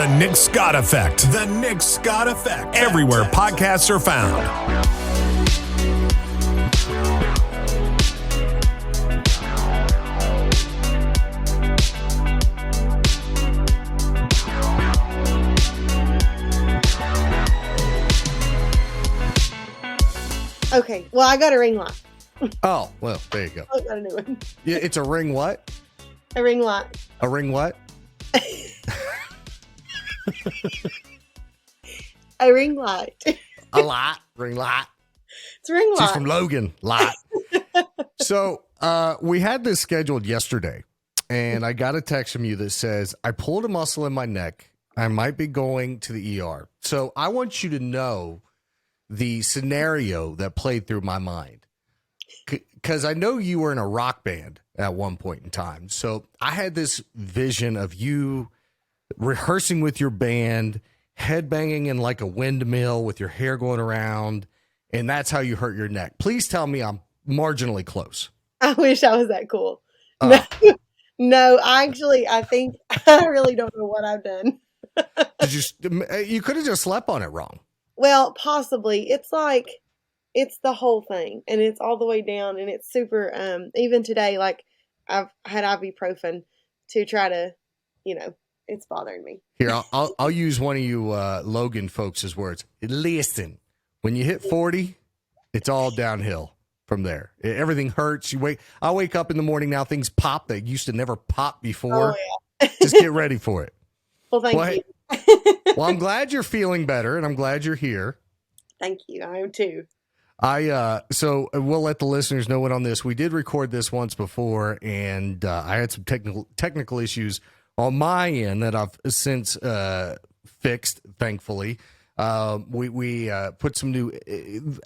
The Nick Scott Effect. The Nick Scott Effect. Everywhere podcasts are found. Okay, well, I got a ring light. Oh, well, there you go. I got a new one. Yeah, it's a ring what? A ring light. A ring what? A ring light. A light. Ring light. It's a ring light. She's from Logan. Light. So we had this scheduled yesterday, and I got a text from you that says, I pulled a muscle in my neck. I might be going to the ER. So I want you to know the scenario that played through my mind. Because I know you were in a rock band at one point in time. So I had this vision of you rehearsing with your band, headbanging in like a windmill with your hair going around, and that's how you hurt your neck. Please tell me I'm marginally close. I wish I was that cool. No, actually, I think I really don't know what I've done. You could have just slept on it wrong. Well, possibly. It's like, it's the whole thing, and it's all the way down, and it's super, even today, like, I've had ibuprofen to try to, it's bothering me. Here, I'll use one of you Logan folks' words. Listen, when you hit 40, it's all downhill from there. Everything hurts. I wake up in the morning now, things pop that used to never pop before. Oh, yeah. Just get ready for it. Well, thank you. Well, I'm glad you're feeling better, and I'm glad you're here. Thank you. I am too. So we'll let the listeners know it on this. We did record this once before, and I had some technical issues on my end that I've since fixed, thankfully. We put some new,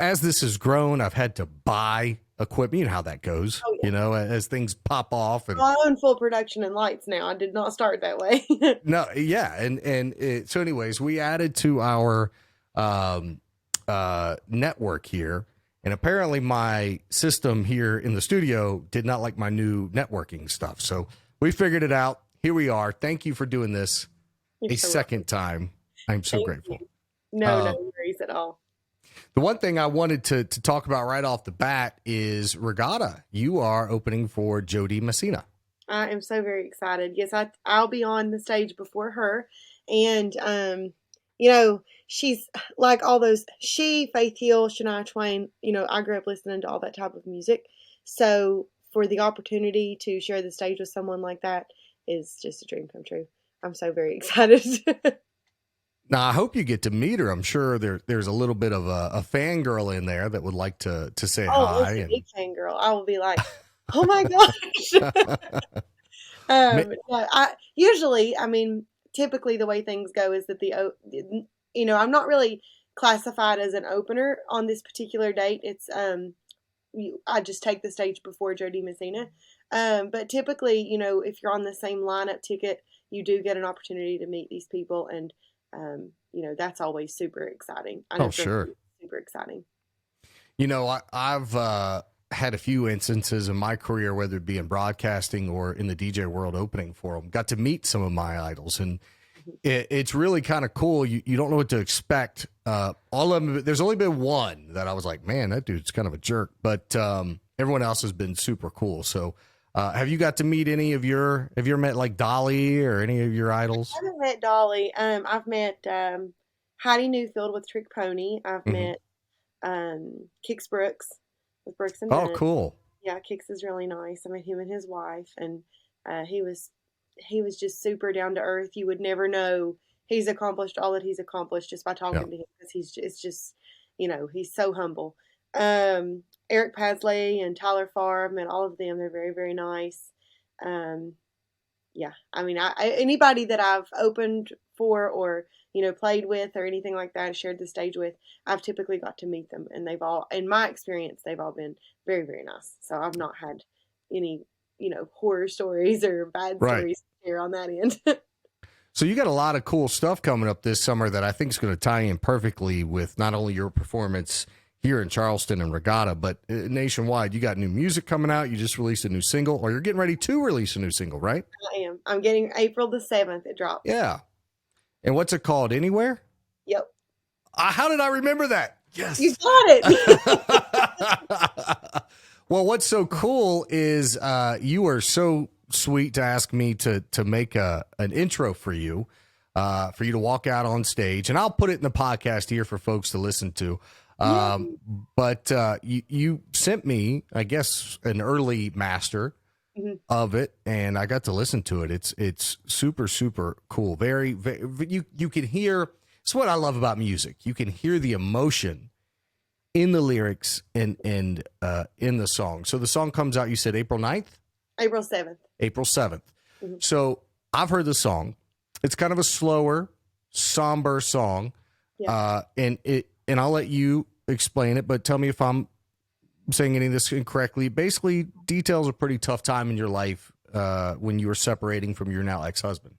as this has grown, I've had to buy equipment. You know how that goes, as things pop off. And I own full production and lights now. I did not start that way. No, yeah. So anyways, we added to our network here, and apparently my system here in the studio did not like my new networking stuff. So we figured it out. Here we are. Thank you for doing this a second time. I'm so grateful. No worries at all. The one thing I wanted to talk about right off the bat is Regatta. You are opening for Jody Messina. I am so very excited. Yes, I'll be on the stage before her. And, she's like all those, Faith Hill, Shania Twain, I grew up listening to all that type of music. So for the opportunity to share the stage with someone like that is just a dream come true. I'm so very excited. Now, I hope you get to meet her. I'm sure there's a little bit of a fangirl in there that would like to say hi. A big fangirl. I will be like, oh my gosh. Typically the way things go is that I'm not really classified as an opener on this particular date. It's, I just take the stage before Jody Messina. But typically, if you're on the same lineup ticket, you do get an opportunity to meet these people, and that's always super exciting. I know sure. Super exciting. I've had a few instances in my career, whether it be in broadcasting or in the DJ world, opening for them, got to meet some of my idols, and it's really kind of cool. You don't know what to expect. All of them, there's only been one that I was like, man, that dude's kind of a jerk, but everyone else has been super cool. So have you got to meet have you ever met like Dolly or any of your idols? I haven't met Dolly. I've met Heidi Newfield with Trick Pony. I've met Kix Brooks with Brooks and Dunn. Oh, cool. Yeah, Kix is really nice. I met him and his wife, and he was just super down to earth. You would never know he's accomplished all that he's accomplished just by talking to him, because it's just he's so humble. Eric Pasley and Tyler Farr, I've met all of them. They're very, very nice. Anybody that I've opened for or, played with or anything like that, shared the stage with, I've typically got to meet them. And they've all, in my experience, they've all been very, very nice. So I've not had any, horror stories or bad stories here on that end. So you got a lot of cool stuff coming up this summer that I think is going to tie in perfectly with not only your performance here in Charleston and Regatta, but nationwide. You got new music coming out. You just released a new single, or you're getting ready to release a new single, right? I am. I'm getting April the 7th. It drops. Yeah. And what's it called? Anywhere? Yep. How did I remember that? Yes. You got it. Well, what's so cool is you were so sweet to ask me to make an intro for you to walk out on stage. And I'll put it in the podcast here for folks to listen to. But you sent me, I guess, an early master of it, and I got to listen to it. It's super, super cool. Very, you can hear. It's what I love about music. You can hear the emotion in the lyrics and in the song. So the song comes out, you said April 9th? April 7th. April 7th. So I've heard the song. It's kind of a slower, somber song. Yeah. And I'll let you explain it, but tell me if I'm saying any of this incorrectly. Basically, details a pretty tough time in your life when you were separating from your now ex-husband.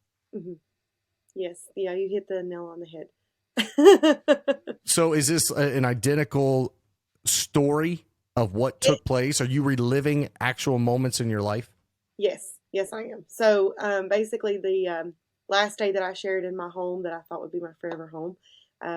Yes. Yeah, you hit the nail on the head. So is this an identical story of what took place? Are you reliving actual moments in your life? Yes. Yes, I am. So basically the last day that I shared in my home that I thought would be my forever home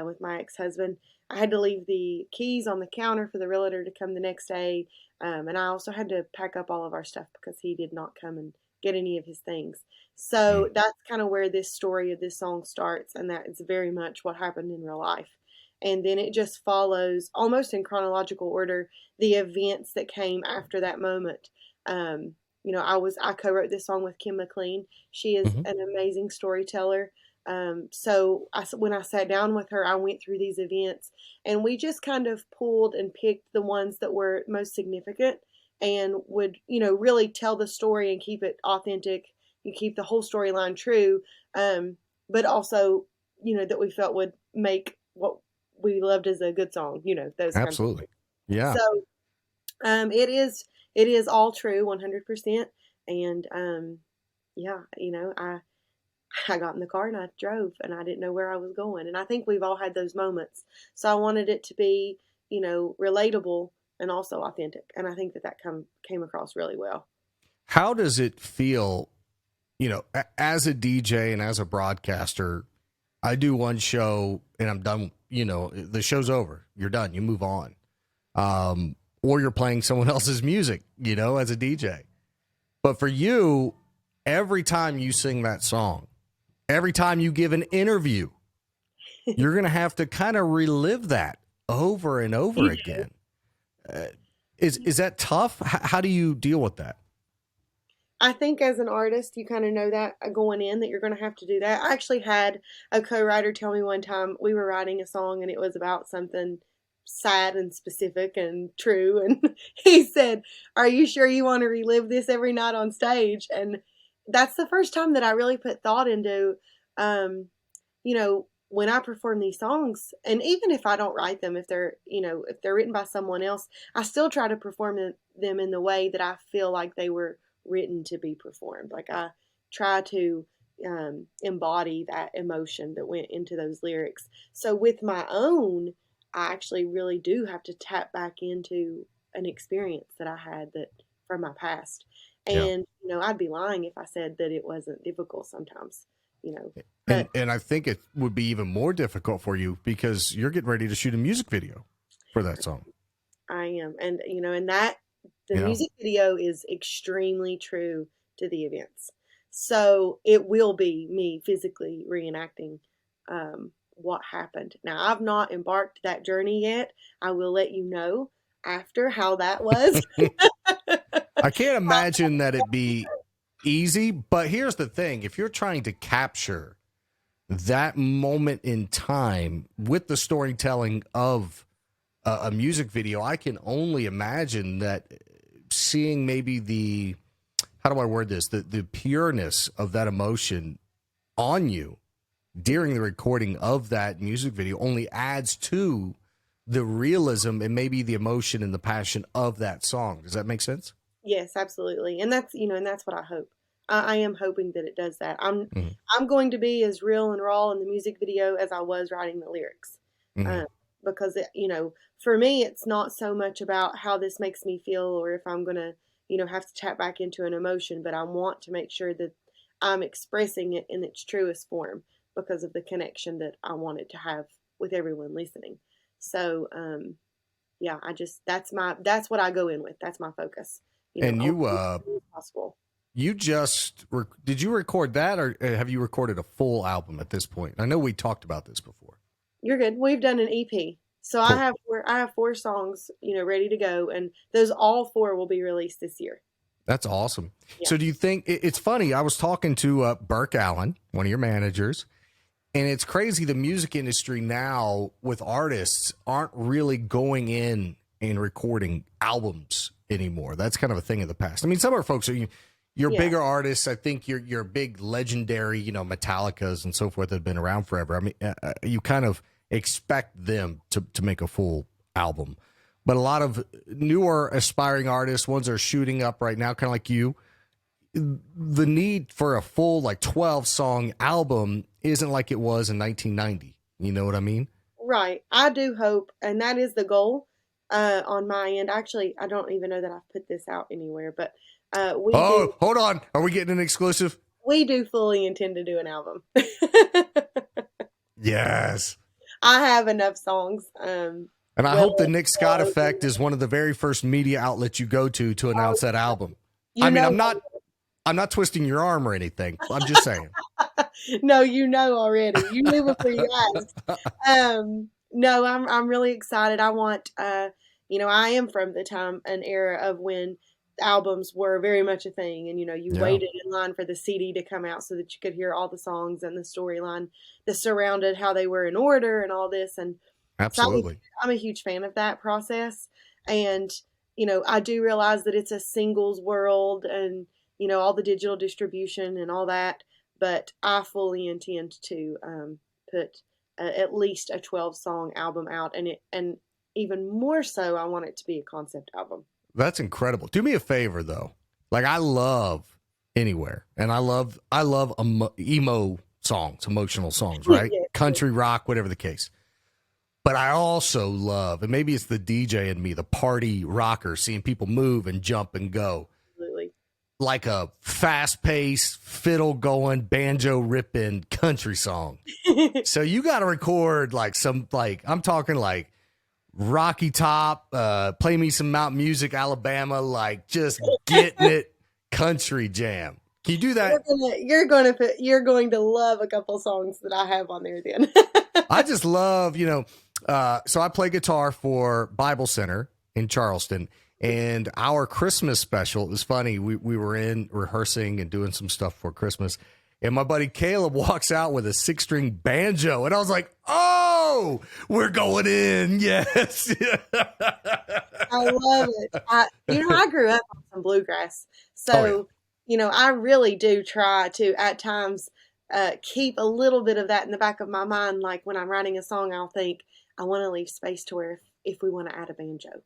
with my ex-husband, I had to leave the keys on the counter for the realtor to come the next day. And I also had to pack up all of our stuff because he did not come and get any of his things. So that's kind of where this story of this song starts. And that is very much what happened in real life. And then it just follows almost in chronological order, the events that came after that moment. You know, I co-wrote this song with Kim McLean. She is an amazing storyteller. So when I sat down with her, I went through these events and we just kind of pulled and picked the ones that were most significant and would, you know, really tell the story and keep it authentic. You keep the whole storyline true. But also, you know, that we felt would make what we loved as a good song, you know, those absolutely. Yeah. So, it is all true 100%. And, yeah, you know, I got in the car and I drove and I didn't know where I was going. And I think we've all had those moments. So I wanted it to be, you know, relatable and also authentic. And I think that came across really well. How does it feel, you know, as a DJ and as a broadcaster? I do one show and I'm done, you know, the show's over. You're done. You move on. Or you're playing someone else's music, you know, as a DJ. But for you, every time you sing that song, every time you give an interview, you're going to have to kind of relive that over and over again. Is that tough? How do you deal with that? I think as an artist, you kind of know that going in that you're going to have to do that. I actually had a co-writer tell me one time we were writing a song and it was about something sad and specific and true. And he said, "Are you sure you want to relive this every night on stage?" And that's the first time that I really put thought into, you know, when I perform these songs, and even if I don't write them, if they're, you know, if they're written by someone else, I still try to perform them in the way that I feel like they were written to be performed. Like I try to embody that emotion that went into those lyrics. So with my own, I actually really do have to tap back into an experience that I had that from my past. And, you know, I'd be lying if I said that it wasn't difficult sometimes, you know. And I think it would be even more difficult for you because you're getting ready to shoot a music video for that song. I am. And, you know, and that the music video is extremely true to the events. So it will be me physically reenacting what happened. Now, I've not embarked that journey yet. I will let you know after how that was. I can't imagine that it'd be easy, but here's the thing. If you're trying to capture that moment in time with the storytelling of a music video, I can only imagine that seeing maybe the, how do I word this, the pureness of that emotion on you during the recording of that music video only adds to the realism and maybe the emotion and the passion of that song. Does that make sense? Yes, absolutely. And that's, you know, and that's what I hope. I am hoping that it does that. I'm going to be as real and raw in the music video as I was writing the lyrics. Because, you know, for me, it's not so much about how this makes me feel or if I'm going to, you know, have to tap back into an emotion, but I want to make sure that I'm expressing it in its truest form. because of the connection that I wanted to have with everyone listening. So, yeah, that's what I go in with. That's my focus. And possible. You just did you record that, or have you recorded a full album at this point? I know we talked about this before. You're good. We've done an EP. So cool. I have 4 songs, ready to go, and those all 4 will be released this year. That's awesome. Yeah. So do you think it's funny? I was talking to Burke Allen, one of your managers, and it's crazy. The music industry now with artists aren't really going in and recording albums anymore. That's kind of a thing of the past. I mean, some of our folks are you're bigger artists. I think you're big legendary, Metallicas and so forth that have been around forever. I mean, you kind of expect them to make a full album. But a lot of newer aspiring artists, ones that are shooting up right now, kind of like you, the need for a full 12-song album isn't like it was in 1990. You know what I mean? Right. I do hope, and that is the goal on my end. Actually, I don't even know that I've put this out anywhere, but hold on. Are we getting an exclusive? We do fully intend to do an album. Yes. I have enough songs. And I hope the Nick Scott Effect is one of the very first media outlets you go to announce that album. I'm not twisting your arm or anything. I'm just saying. No, already. You knew before you asked. No, I'm really excited. I want, I am from the time and era of when albums were very much a thing, and you waited in line for the CD to come out so that you could hear all the songs and the storyline that surrounded how they were in order and all this. And absolutely, so I'm a huge fan of that process. And I do realize that it's a singles world, and all the digital distribution and all that. But I fully intend to put at least a 12-song album out, and even more so, I want it to be a concept album. That's incredible. Do me a favor though. I love Anywhere, and I love emo songs, emotional songs, right? Yeah. Country rock, whatever the case. But I also love, and maybe it's the DJ in me, the party rocker, seeing people move and jump and go. Absolutely. Like a fast-paced, fiddle going, banjo ripping country song. So you got to record I'm talking Rocky Top, play me some Mount Music, Alabama, just getting it country jam. Can you do that? You're going to love a couple songs that I have on there then. I just love, so I play guitar for Bible Center in Charleston, and our Christmas special, it was funny. We were in rehearsing and doing some stuff for Christmas, and my buddy Caleb walks out with a 6-string banjo, and I was like, oh, we're going in. Yes. I love it. I grew up on some bluegrass. So, I really do try to, at times, keep a little bit of that in the back of my mind. Like when I'm writing a song, I'll think, I want to leave space to where if we want to add a banjo.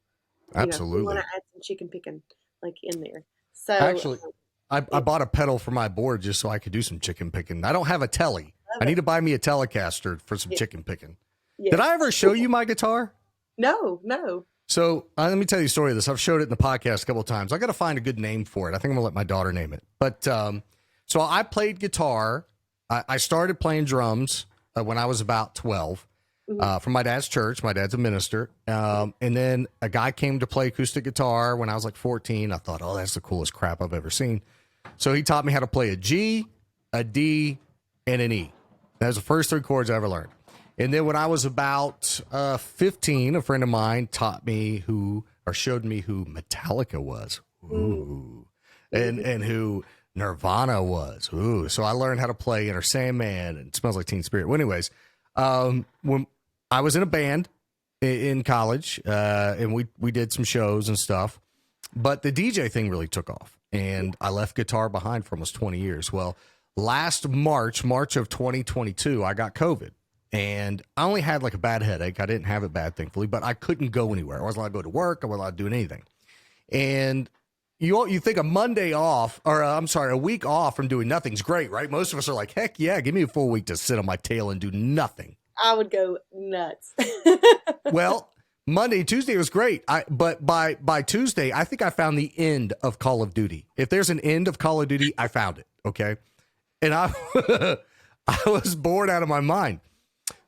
Absolutely. We want to add some chicken picking in there. So actually, I bought a pedal for my board just so I could do some chicken picking. I don't have a telly. I need to buy me a Telecaster for some chicken picking. Yes. Did I ever show you my guitar? No. So let me tell you a story of this. I've showed it in the podcast a couple of times. I got to find a good name for it. I think I'm going to let my daughter name it. But so I played guitar. I started playing drums when I was about 12 from my dad's church. My dad's a minister. And then a guy came to play acoustic guitar when I was 14. I thought, oh, that's the coolest crap I've ever seen. So he taught me how to play a G, a D, and an E. That was the first 3 chords I ever learned. And then when I was about 15, a friend of mine showed me who Metallica was. Ooh. And who Nirvana was. Ooh. So I learned how to play Enter Sandman and Smells Like Teen Spirit. Well, anyways, when I was in a band in college, and we did some shows and stuff, but the DJ thing really took off, and I left guitar behind for almost 20 years. Well, last March of 2022, I got COVID. And I only had a bad headache. I didn't have it bad, thankfully, but I couldn't go anywhere. I wasn't allowed to go to work. I wasn't allowed to do anything. And you think a week off from doing nothing's great, right? Most of us are like, heck yeah, give me a full week to sit on my tail and do nothing. I would go nuts. Well, Monday, Tuesday was great. But by Tuesday, I think I found the end of Call of Duty. If there's an end of Call of Duty, I found it. Okay. And I was bored out of my mind.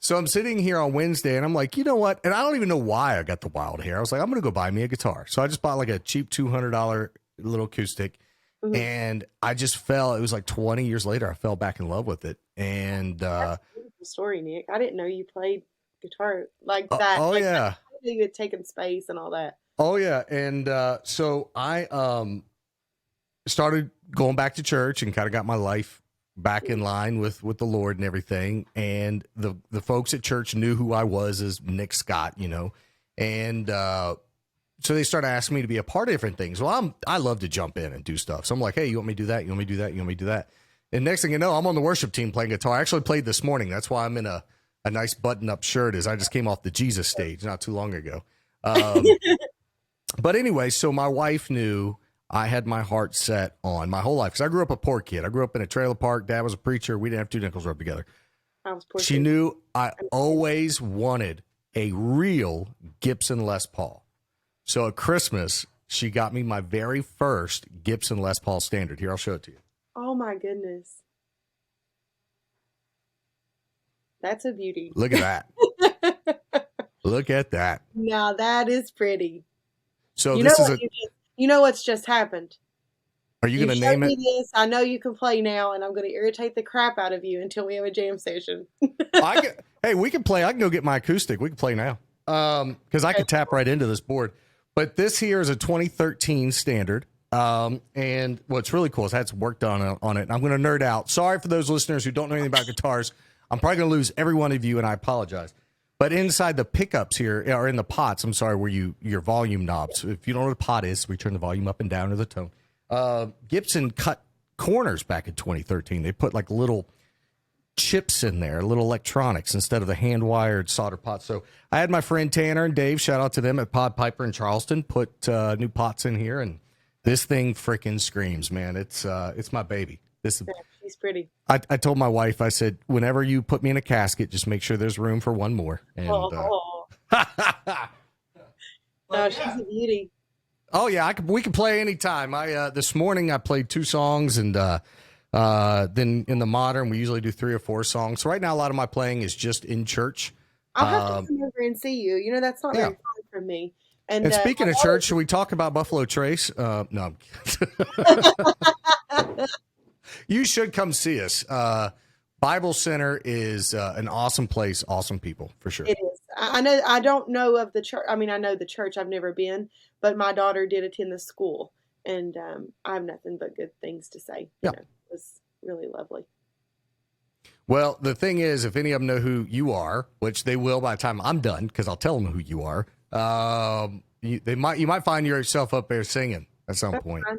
So I'm sitting here on Wednesday and I'm like, you know what? And I don't even know why I got the wild hair. I was like, I'm going to go buy me a guitar. So I just bought like a cheap $200 little acoustic. Mm-hmm. And I just it was like 20 years later, I fell back in love with it. And that's a beautiful story, Nick. I didn't know you played guitar like that. Oh, like, yeah. I knew you had taken space and all that. Oh, yeah. And so I started going back to church and kind of got my life back in line with the Lord and everything. And the folks at church knew who I was as Nick Scott, you know. And so they started asking me to be a part of different things. Well, I love to jump in and do stuff. So I'm like, hey, you want me to do that? You want me to do that? You want me to do that? And next thing you know, I'm on the worship team playing guitar. I actually played this morning. That's why I'm in a nice button-up shirt, as I just came off the Jesus stage not too long ago. But anyway, so my wife knew I had my heart set on my whole life, because I grew up a poor kid. I grew up in a trailer park. Dad was a preacher. We didn't have two nickels rubbed together. She knew I always wanted a real Gibson Les Paul. So at Christmas, she got me my very first Gibson Les Paul Standard. Here, I'll show it to you. Oh, my goodness. That's a beauty. Look at that. Look at that. Now, that is pretty. So this is you know what's just happened. Are you going to name it? This. I know you can play now, and I'm going to irritate the crap out of you until we have a jam session. Hey, we can play. I can go get my acoustic. We can play now. Because I could tap right into this board. But this here is a 2013 standard. And what's really cool is I had some work done on it. And I'm going to nerd out. Sorry for those listeners who don't know anything about guitars. I'm probably going to lose every one of you, and I apologize. But inside the pickups here, or in the pots, I'm sorry, where your volume knobs. If you don't know what a pot is, we turn the volume up and down to the tone. Gibson cut corners back in 2013. They put like little chips in there, little electronics, instead of the hand-wired solder pots. So I had my friend Tanner and Dave, shout out to them at Pod Piper in Charleston, put new pots in here, and this thing freaking screams, man. It's my baby. She's pretty. I told my wife, I said, whenever you put me in a casket, just make sure there's room for one more. And no, she's a beauty. Oh yeah, we can play anytime. This morning I played 2 songs, and then in the modern we usually do 3 or 4 songs. So right now a lot of my playing is just in church. I'll have to come over and see you. You know, that's not very far from me. And speaking of church, should we talk about Buffalo Trace? No, I'm you should come see us. Bible Center is an awesome place, awesome people, for sure. It is. I know. I don't know of the church. I mean, I know the church. I've never been, but my daughter did attend the school, and I have nothing but good things to say. You know, it was really lovely. Well, the thing is, if any of them know who you are, which they will by the time I'm done, because I'll tell them who you are, you might find yourself up there singing at some point. Fine.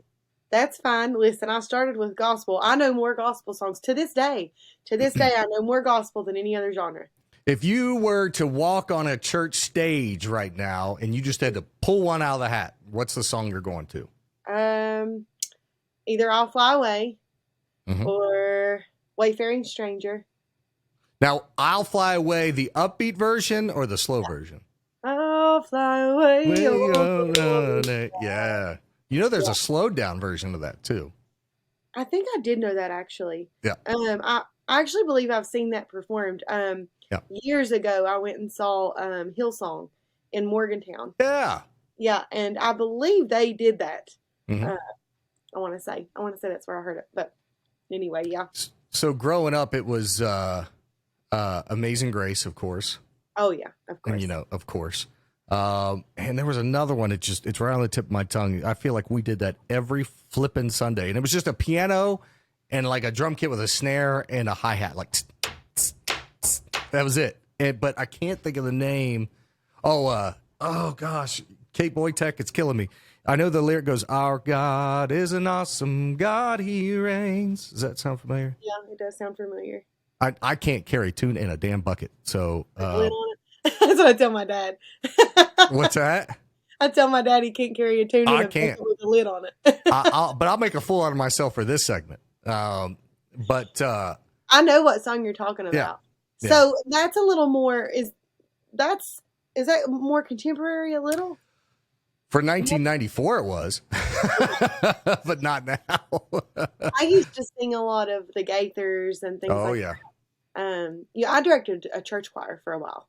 That's fine. Listen, I started with gospel. I know more gospel songs to this day. To this day, I know more gospel than any other genre. If you were to walk on a church stage right now and you just had to pull one out of the hat, what's the song you're going to? Either I'll Fly Away or Wayfaring Stranger. Now, I'll Fly Away, the upbeat version or the slow version? I'll fly away. Yeah. You know, there's a slowed down version of that too. I think I did know that, actually. Yeah. I actually believe I've seen that performed. Years ago, I went and saw Hillsong in Morgantown. Yeah. Yeah, and I believe they did that. I want to say that's where I heard it. But anyway, yeah. So growing up, it was Amazing Grace, of course. Oh yeah, of course. And of course. And there was another one. It's right on the tip of my tongue. I feel like we did that every flipping Sunday, and it was just a piano and like a drum kit with a snare and a hi-hat, like that was it. But I can't think of the name. Oh gosh, Kate Boytek, it's killing me. I know the lyric goes, "Our God is an awesome God, He reigns." Does that sound familiar? Yeah, it does sound familiar. I can't carry tune in a damn bucket, so that's what I tell my dad. What's that? I tell my dad he can't carry a tune in a bucket with a lid on it. But I'll make a fool out of myself for this segment. But I know what song you're talking about. Yeah. So that's a little more. Is that more contemporary? A little. For 1994, it was, but not now. I used to sing a lot of the Gaithers and things like that. Yeah, I directed a church choir for a while.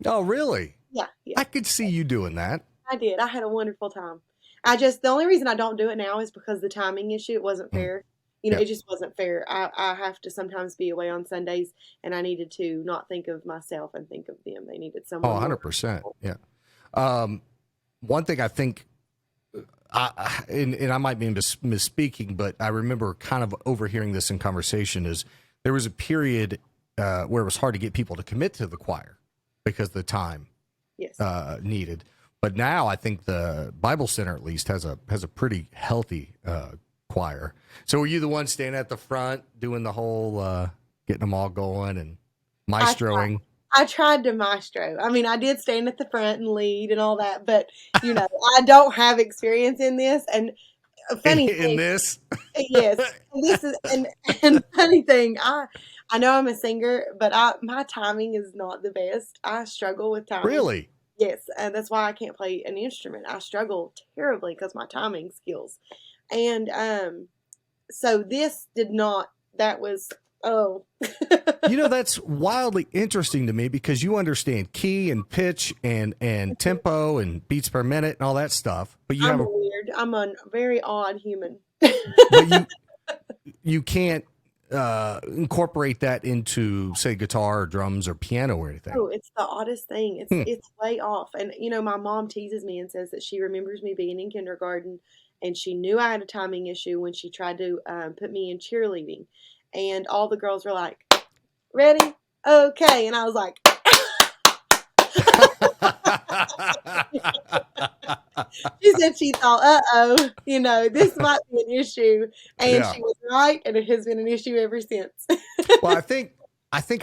Oh, really? Yeah. I could see you doing that. I did. I had a wonderful time. The only reason I don't do it now is because the timing issue. It wasn't fair. Yeah. It just wasn't fair. I have to sometimes be away on Sundays, and I needed to not think of myself and think of them. They needed someone. 100%. Yeah. One thing I think, and I might be misspeaking, but I remember kind of overhearing this in conversation, is there was a period where it was hard to get people to commit to the choir because of the time needed. But now I think the Bible Center at least has a pretty healthy choir. So were you the one standing at the front doing the whole getting them all going and maestroing? I tried to maestro. I mean, I did stand at the front and lead and all that, but I don't have experience in this. And funny thing, this, yes, this is and funny thing. I know I'm a singer, but my timing is not the best. I struggle with timing. Really? Yes, and that's why I can't play an instrument. I struggle terribly because my timing skills. And so this did not. That was that's wildly interesting to me because you understand key and pitch and tempo and beats per minute and all that stuff. But I'm a very odd human. But you can't incorporate that into, say, guitar or drums or piano or anything. Oh, it's the oddest thing. It's way off. And my mom teases me and says that she remembers me being in kindergarten, and she knew I had a timing issue when she tried to put me in cheerleading, and all the girls were like, "Ready? Okay," and I was like. She said she thought, this might be an issue, and she was right, and it has been an issue ever since. Well, I think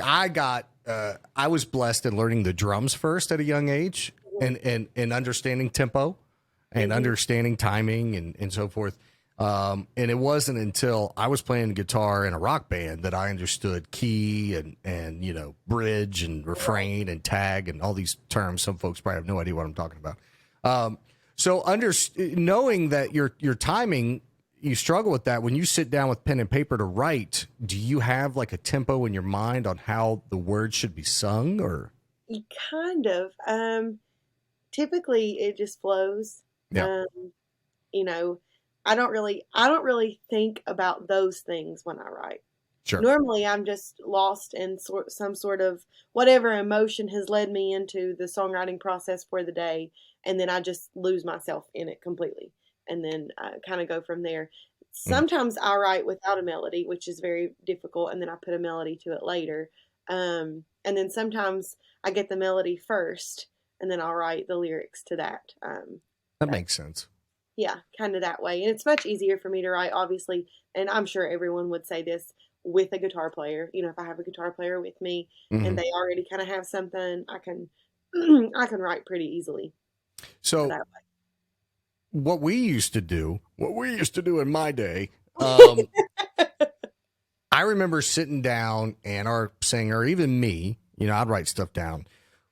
I got I was blessed in learning the drums first at a young age, and understanding tempo, and understanding timing and so forth. And it wasn't until I was playing guitar in a rock band that I understood key and bridge and refrain and tag and all these terms. Some folks probably have no idea what I'm talking about. So knowing that your timing, you struggle with that when you sit down with pen and paper to write. Do you have like a tempo in your mind on how the words should be sung, or? Kind of. Typically it just flows. Yeah. I don't really think about those things when I write. Sure. Normally I'm just lost in some sort of whatever emotion has led me into the songwriting process for the day, and then I just lose myself in it completely, and then I kind of go from there. Sometimes I write without a melody, which is very difficult, and then I put a melody to it later. And then sometimes I get the melody first, and then I'll write the lyrics to that. That makes sense. Yeah, kind of that way. And it's much easier for me to write, obviously, and I'm sure everyone would say this, with a guitar player. If I have a guitar player with me and they already kind of have something, I can write pretty easily. So what we used to do in my day, I remember sitting down and our singer, even me, I'd write stuff down.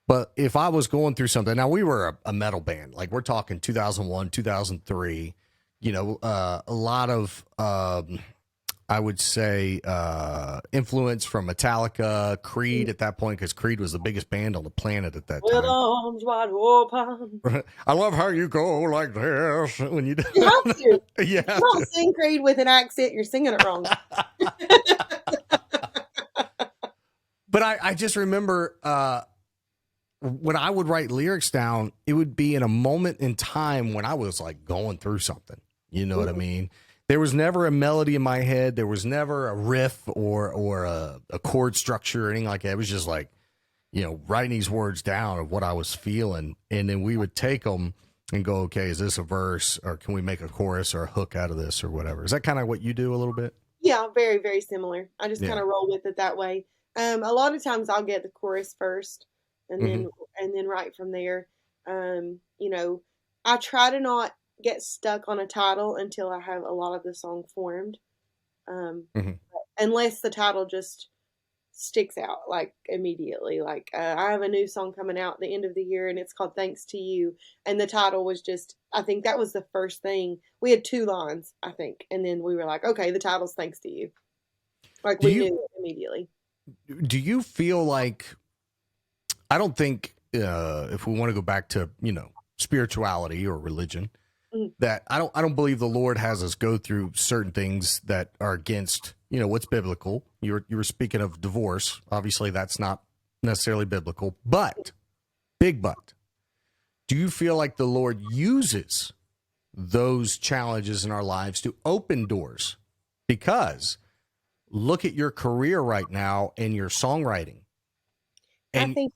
But if I was going through something, now we were a metal band, like we're talking 2001, 2003, a lot of, I would say, influence from Metallica, Creed at that point, because Creed was the biggest band on the planet at that time. Arms wide open. I love how you go like this when you do. You have to. Yeah. You don't sing Creed with an accent, you're singing it wrong. But I just remember when I would write lyrics down, it would be in a moment in time when I was like going through something. You know what I mean? There was never a melody in my head. There was never a riff or a chord structure or anything like that. It was just like, writing these words down of what I was feeling. And then we would take them and go, okay, is this a verse, or can we make a chorus or a hook out of this or whatever? Is that kind of what you do a little bit? Yeah, very, very similar. I just kind of roll with it that way. A lot of times I'll get the chorus first and then write from there. I try to not get stuck on a title until I have a lot of the song formed. Unless the title just sticks out like immediately. Like I have a new song coming out at the end of the year, and it's called Thanks to You. And the title was just, I think that was the first thing. We had 2 lines, I think. And then we were like, okay, the title's Thanks to You. Like we knew it immediately. do you feel like, I don't think if we want to go back to, spirituality or religion, that I don't believe the Lord has us go through certain things that are against, what's biblical. You were speaking of divorce. Obviously that's not necessarily biblical, but big but. Do you feel like the Lord uses those challenges in our lives to open doors? Because look at your career right now and your songwriting. And I think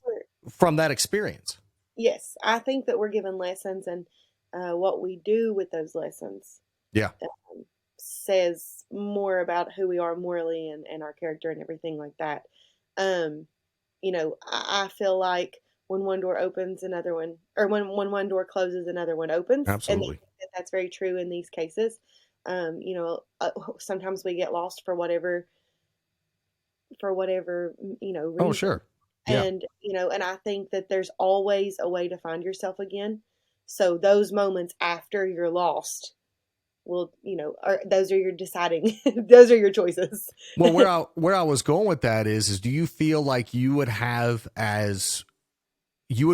from that experience. yes, I think that we're given lessons, and what we do with those lessons says more about who we are morally and our character and everything like that. I feel like when one door opens, another one, or when one door closes, another one opens. Absolutely. And that's very true in these cases. Sometimes we get lost for whatever reason. Oh, sure. Yeah. And, and I think that there's always a way to find yourself again. So those moments after you're lost those are your deciding, those are your choices. Well, where I was going with that is do you feel like you would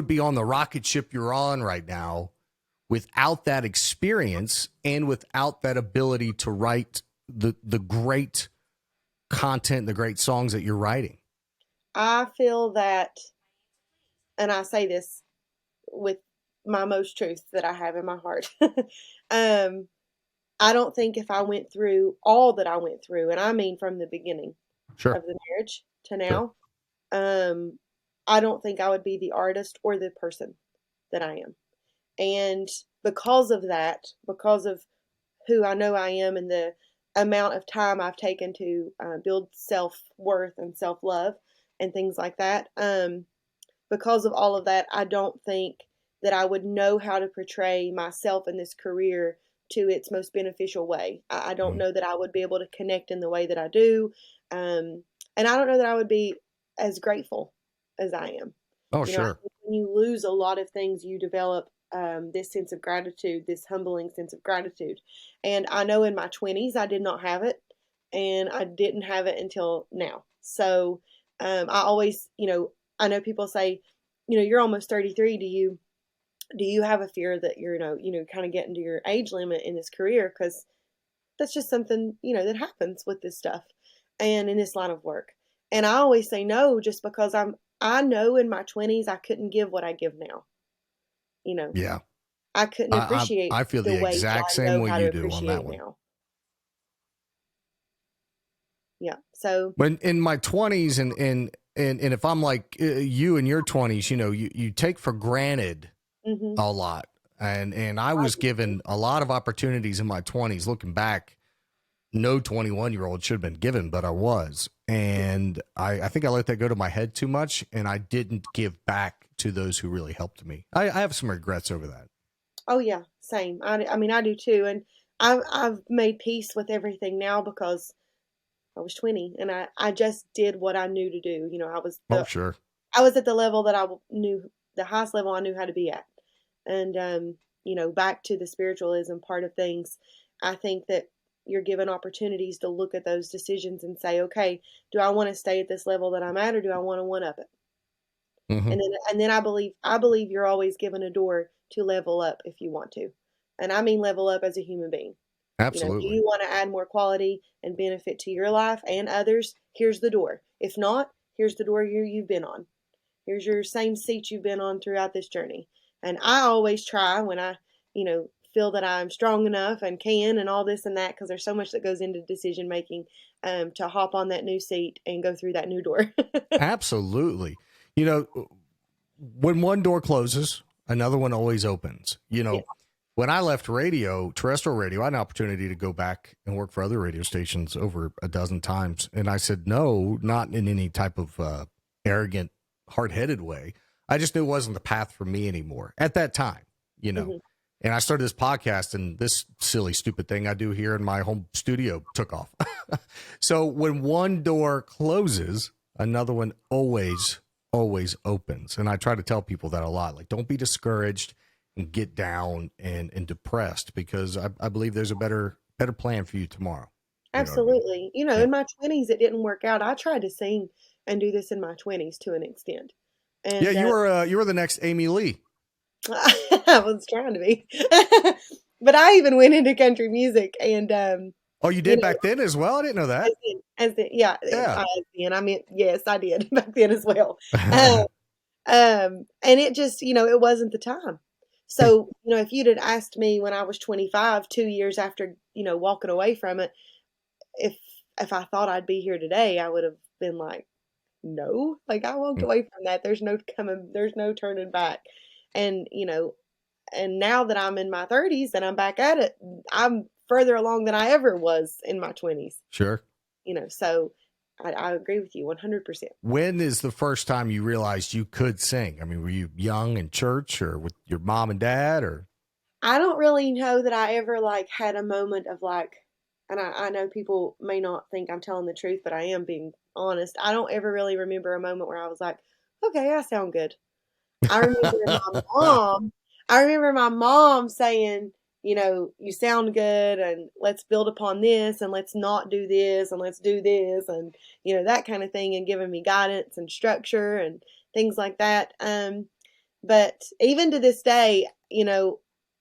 be on the rocket ship you're on right now without that experience and without that ability to write the great content, the great songs that you're writing? I feel that, and I say this with my most truth that I have in my heart. I don't think if I went through all that I went through, and I mean from the beginning Sure. of the marriage to now, I don't think I would be the artist or the person that I am. And because of that, because of who I know I am and the amount of time I've taken to build self-worth and self-love and things like that, because of all of that, I don't think that I would know how to portray myself in this career to its most beneficial way. I don't know that I would be able to connect in the way that I do. And I don't know that I would be as grateful as I am. Oh, sure. When you lose a lot of things, you develop this sense of gratitude, this humbling sense of gratitude. And I know in my 20s, I did not have it, and I didn't have it until now. So I always, I know people say, you're almost 33. Do you have a fear that you're, kind of getting to your age limit in this career? Because that's just something, that happens with this stuff and in this line of work. And I always say no, just because I know in my 20s I couldn't give what I give now. Yeah. I couldn't appreciate. I feel the exact same way you do on that one. Now. Yeah. So when in my 20s and if I'm like you in your 20s, you take for granted a lot. And I was given a lot of opportunities in my 20s. Looking back, no 21-year-old should have been given, but I was. And I think I let that go to my head too much, and I didn't give back to those who really helped me. I have some regrets over that. Oh, yeah, same. I mean, I do too. And I've made peace with everything now because I was 20 and I just did what I knew to do. I was Sure. I was at the level that I knew, the highest level I knew how to be at. And, back to the spiritualism part of things, I think that you're given opportunities to look at those decisions and say, okay, do I want to stay at this level that I'm at, or do I want to one up it? Mm-hmm. And then I believe you're always given a door to level up if you want to. And I mean level up as a human being. Absolutely. Do you want to add more quality and benefit to your life and others? Here's the door. If not, here's the door you've been on. Here's your same seat you've been on throughout this journey. And I always try when I, feel that I'm strong enough and can and all this and that, because there's so much that goes into decision making, to hop on that new seat and go through that new door. Absolutely. When one door closes, another one always opens. Yeah. When I left terrestrial radio, I had an opportunity to go back and work for other radio stations over a dozen times. And I said, no, not in any type of arrogant, hard-headed way. I just knew it wasn't the path for me anymore at that time, Mm-hmm. And I started this podcast, and this silly, stupid thing I do here in my home studio took off. So when one door closes, another one always opens. And I try to tell people that a lot. Like, don't be discouraged and get down and depressed, because I believe there's a better plan for you tomorrow. Absolutely. You know, Yeah. in my 20s, it didn't work out. I tried to sing and do this in my 20s to an extent. And Yeah, you were the next Amy Lee. I was trying to be. But I even went into country music and Oh, you did back then as well? I didn't know that. yeah, Yeah. I mean, yes, I did back then as well. And it just, it wasn't the time. So, if you'd had asked me when I was 25, 2 years after, walking away from it, if I thought I'd be here today, I would have been like, no, like I walked away from that. There's no turning back. And, and now that I'm in my 30s and I'm back at it, I'm further along than I ever was in my 20s. Sure. So I agree with you 100%. When is the first time you realized you could sing? I mean, were you young in church or with your mom and dad or? I don't really know that I ever had a moment of and I know people may not think I'm telling the truth, but I am being honest. I don't ever really remember a moment where I was like, okay, I sound good. I remember my mom saying, you sound good and let's build upon this and let's not do this and let's do this and, that kind of thing, and giving me guidance and structure and things like that. But even to this day,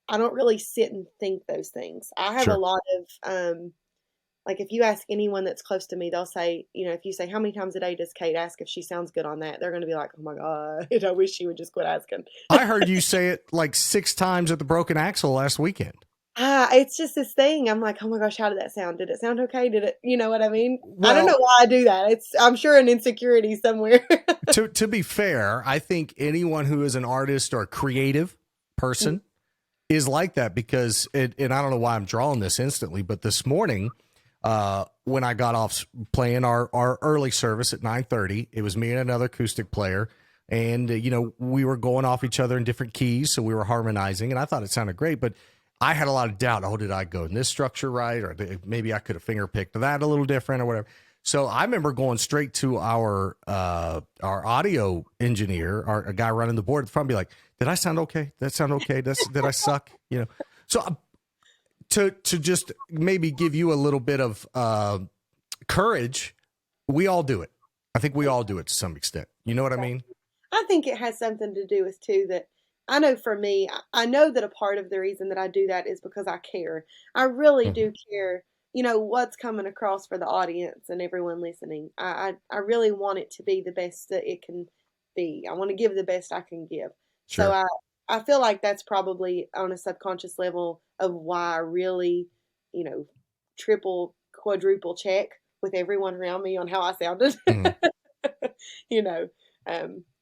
I don't really sit and think those things. I have a lot of, if you ask anyone that's close to me, they'll say, if you say, how many times a day does Kate ask if she sounds good on that? They're going to be like, oh my God, I wish she would just quit asking. I heard you say it 6 times at the Broken Axle last weekend. It's just this thing. I'm like, oh my gosh, how did that sound? Did it sound okay? Did it, you know what I mean? Well, I don't know why I do that. I'm sure an insecurity somewhere. to be fair, I think anyone who is an artist or a creative person is like that because and I don't know why I'm drawing this instantly, but this morning, when I got off playing our early service at 9:30, it was me and another acoustic player. And, we were going off each other in different keys. So we were harmonizing and I thought it sounded great, but I had a lot of doubt. Oh, did I go in this structure right? Or maybe I could have fingerpicked that a little different or whatever. So I remember going straight to our audio engineer, a guy running the board at the front, be like, did I sound okay? Did that sound okay? Did I suck? So to just maybe give you a little bit of courage, we all do it. I think we all do it to some extent. You know what I mean? I think it has something to do with too that I know for me, I know that a part of the reason that I do that is because I care. I really do care, what's coming across for the audience and everyone listening. I really want it to be the best that it can be. I want to give the best I can give. Sure. So I feel like that's probably on a subconscious level of why I really, triple, quadruple check with everyone around me on how I sounded.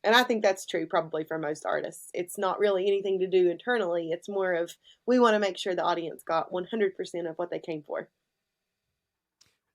And I think that's true probably for most artists. It's not really anything to do internally. It's more of we want to make sure the audience got 100% of what they came for.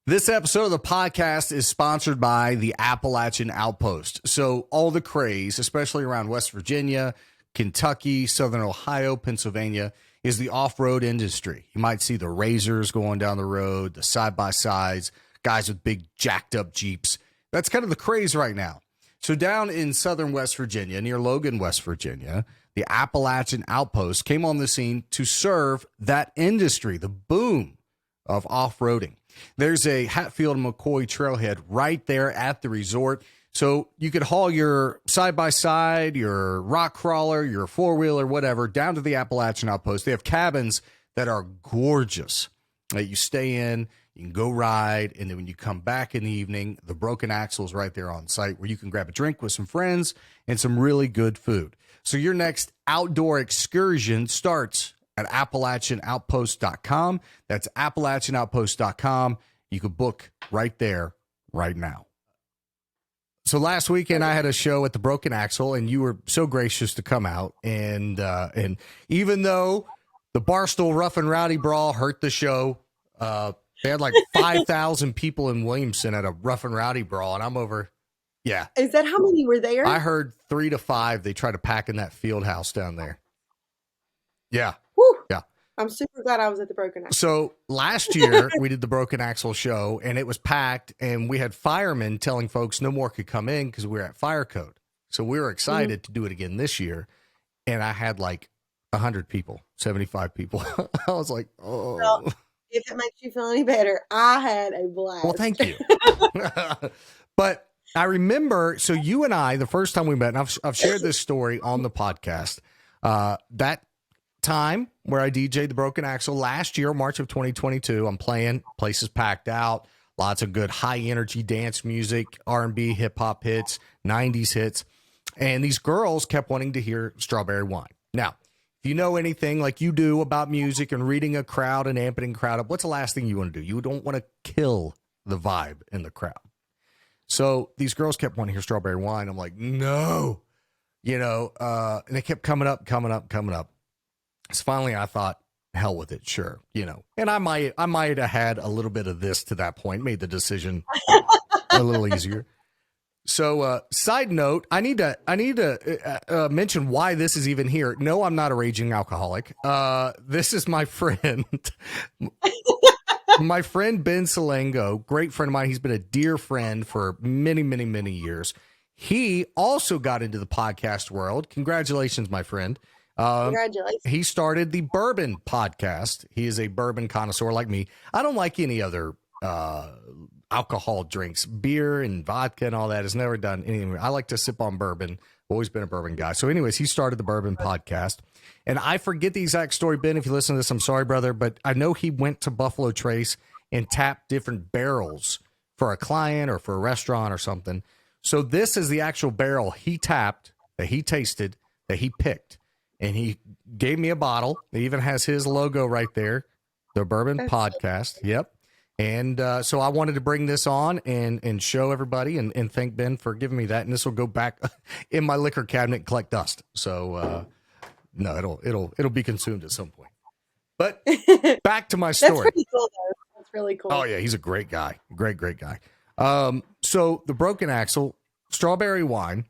This episode of the podcast is sponsored by the Appalachian Outpost. So all the craze, especially around West Virginia, Kentucky, Southern Ohio, Pennsylvania, is the off-road industry. You might see the Razors going down the road, the side-by-sides, guys with big jacked-up Jeeps. That's kind of the craze right now. So down in southern West Virginia, near Logan, West Virginia, the Appalachian Outpost came on the scene to serve that industry, the boom of off-roading. There's a Hatfield-McCoy trailhead right there at the resort. So you could haul your side-by-side, your rock crawler, your four-wheeler, whatever, down to the Appalachian Outpost. They have cabins that are gorgeous that you stay in. You can go ride, and then when you come back in the evening, the Broken Axle is right there on site where you can grab a drink with some friends and some really good food. So your next outdoor excursion starts at AppalachianOutpost.com. That's AppalachianOutpost.com. You can book right there, right now. So last weekend I had a show at the Broken Axle, and you were so gracious to come out. And even though the Barstool Rough and Rowdy Brawl hurt the show, they had 5,000 people in Williamson at a Rough and Rowdy Brawl, and I'm over. Yeah. Is that how many were there? I heard 3 to 5. They tried to pack in that field house down there. Yeah. Woo. Yeah. I'm super glad I was at the Broken Axle. So last year we did the Broken Axle show, and it was packed, and we had firemen telling folks no more could come in because we were at fire code. So we were excited to do it again this year, and I had 100 people, 75 people. I was like, oh. Well, If it makes you feel any better, I had a blast. Well, thank you. But I remember, so you and I, the first time we met, and I've shared this story on the podcast, that time where I DJ'd the Broken Axle last year, March of 2022, I'm playing, places packed out, lots of good high energy dance music, R&B, hip hop hits, 90s hits. And these girls kept wanting to hear Strawberry Wine. Now, if you know anything like you do about music and reading a crowd and amping a crowd up, what's the last thing you want to do? You don't want to kill the vibe in the crowd. So these girls kept wanting to hear Strawberry Wine. I'm like, no, and they kept coming up. So finally I thought, hell with it. Sure. And I might have had a little bit of this to that point, made the decision a little easier. So, side note, I need to mention why this is even here. No, I'm not a raging alcoholic. This is my friend, my friend Ben Salengo, great friend of mine. He's been a dear friend for many, many, many years. He also got into the podcast world. Congratulations, my friend. Congratulations. He started the Bourbon podcast. He is a bourbon connoisseur like me. I don't like any other alcohol drinks, beer and vodka and all that. Has never done anything. I like to sip on bourbon. Always been a bourbon guy. So anyways, he started the Bourbon podcast. And I forget the exact story, Ben. If you listen to this, I'm sorry, brother. But I know he went to Buffalo Trace and tapped different barrels for a client or for a restaurant or something. So this is the actual barrel he tapped, that he tasted, that he picked. And he gave me a bottle. It even has his logo right there, the Bourbon podcast. Yep. And so I wanted to bring this on and show everybody and thank Ben for giving me that. And this will go back in my liquor cabinet and collect dust. So no, it'll be consumed at some point. But back to my story. That's pretty cool, though. That's really cool. Oh yeah, he's a great guy, great guy. So the Broken Axle, Strawberry Wine,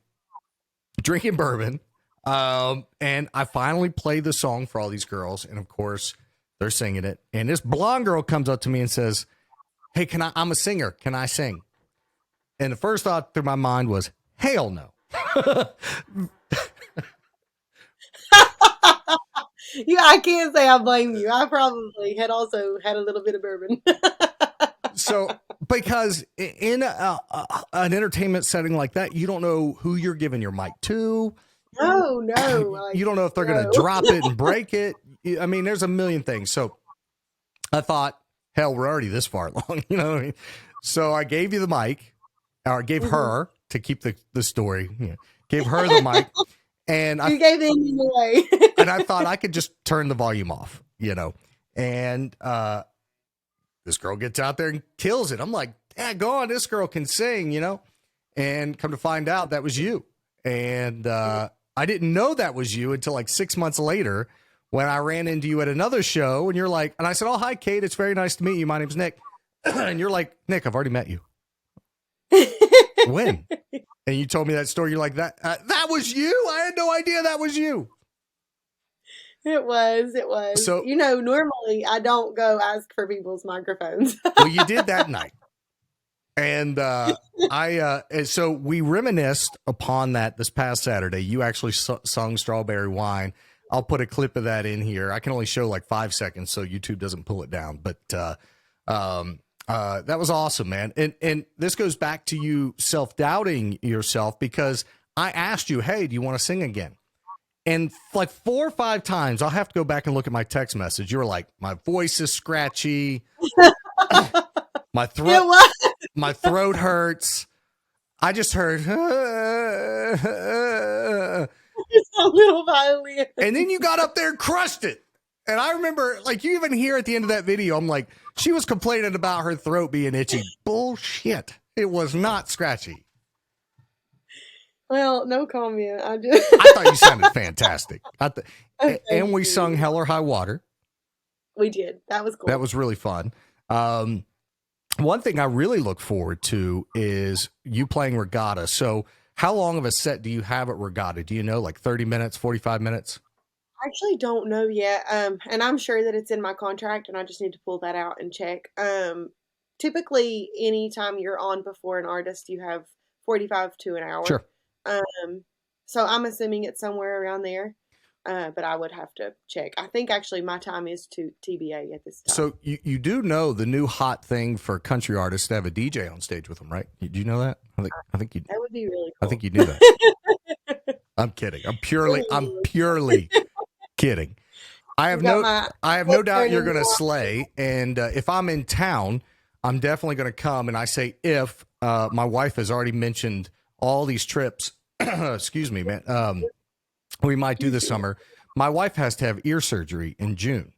drinking bourbon, and I finally played the song for all these girls, and of course they're singing it. And this blonde girl comes up to me and says, "Hey, I'm a singer. Can I sing?" And the first thought through my mind was, hell no. Yeah, I can't say I blame you. I probably had also had a little bit of bourbon. So, because in an entertainment setting like that, you don't know who you're giving your mic to. No. You don't know if they're going to drop it and break it. I mean, there's a million things. So I thought, hell, we're already this far along, you know what I mean? So I gave you the mic, or gave her, to keep the story, gave her the mic. And you gave it away. And I thought I could just turn the volume off, and this girl gets out there and kills it. I'm like, go on, this girl can sing, and come to find out that was you. And I didn't know that was you until like 6 months later when I ran into you at another show, and you're like, and I said, "Oh, hi, Kate. It's very nice to meet you. My name's Nick." And you're like, "Nick, I've already met you." When? And you told me that story. You're like, that was you? I had no idea that was you. It was. So, normally I don't go ask for people's microphones. Well, you did that night. And so we reminisced upon that this past Saturday. You actually sung Strawberry Wine. I'll put a clip of that in here. I can only show like 5 seconds so YouTube doesn't pull it down. But that was awesome, man. And this goes back to you self-doubting yourself, because I asked you, "Hey, do you want to sing again?" And like 4 or 5 times, I'll have to go back and look at my text message. You were like, "My voice is scratchy. My throat hurts." I just heard It's a little violin. And then you got up there and crushed it. And I remember, like, you even hear at the end of that video, I'm like, she was complaining about her throat being itchy. Bullshit. It was not scratchy. Well, no comment. I thought you sounded fantastic. And we sung Hell or High Water. We did. That was cool. That was really fun. One thing I really look forward to is you playing Regatta. So how long of a set do you have at Regatta? Do you know, like 30 minutes, 45 minutes? I actually don't know yet. And I'm sure that it's in my contract, and I just need to pull that out and check. Typically, anytime you're on before an artist, you have 45 to an hour. Sure. So I'm assuming it's somewhere around there. But I would have to check. I think actually my time is to TBA at this time. So you do know the new hot thing for country artists to have a DJ on stage with them, right? Do you know that? I think you. That would be really cool. I think you knew that. I'm kidding. I'm purely kidding. I have no doubt you're going to slay. And if I'm in town, I'm definitely going to come. And I say if my wife has already mentioned all these trips. Excuse me, man. We might do this summer. My wife has to have ear surgery in June.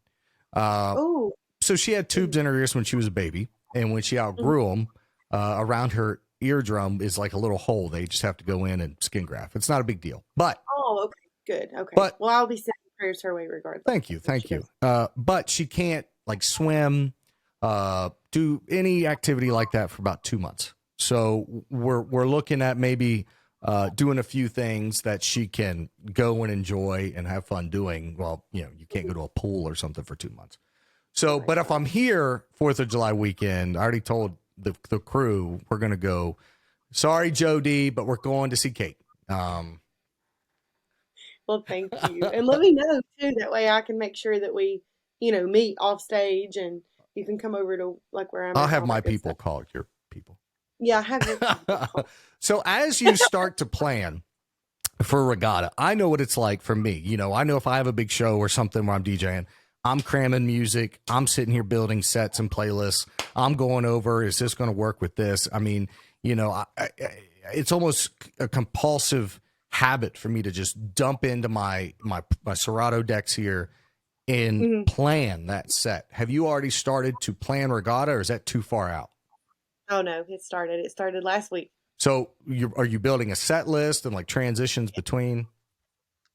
So she had tubes in her ears when she was a baby. And when she outgrew them, around her eardrum is like a little hole. They just have to go in and skin graft. It's not a big deal. But okay, good. Okay. But, well, I'll be sending prayers her way regardless. Thank you. But she can't like swim, do any activity like that for about 2 months. So we're looking at maybe doing a few things that she can go and enjoy and have fun doing. Well, you can't go to a pool or something for 2 months. So, but if I'm here 4th of July weekend, I already told the crew we're going to go. Sorry, Joe D, but we're going to see Kate. Well, thank you. And let me know too. That way I can make sure that we, meet off stage and you can come over to like where I'm I'll have my people call your people. Yeah, I have your people. So as you start to plan for Regatta, I know what it's like for me. I know if I have a big show or something where I'm DJing, I'm cramming music. I'm sitting here building sets and playlists. I'm going over, is this going to work with this? I mean, it's almost a compulsive habit for me to just dump into my Serato decks here and plan that set. Have you already started to plan Regatta, or is that too far out? Oh no, it started. It started last week. So are you building a set list and like transitions between?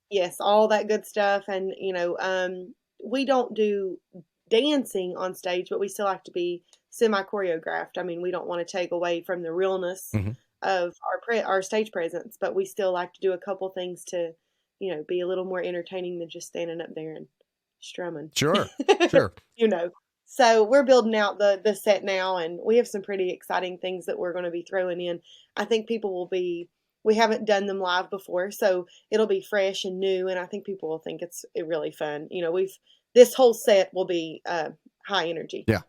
Yes, all that good stuff. And, we don't do dancing on stage, but we still have to be semi-choreographed. I mean, we don't want to take away from the realness of our stage presence, but we still like to do a couple things to, be a little more entertaining than just standing up there and strumming. Sure. So we're building out the set now, and we have some pretty exciting things that we're going to be throwing in. I think we haven't done them live before, so it'll be fresh and new, and I think people will think it's really fun. This whole set will be high energy. Yeah.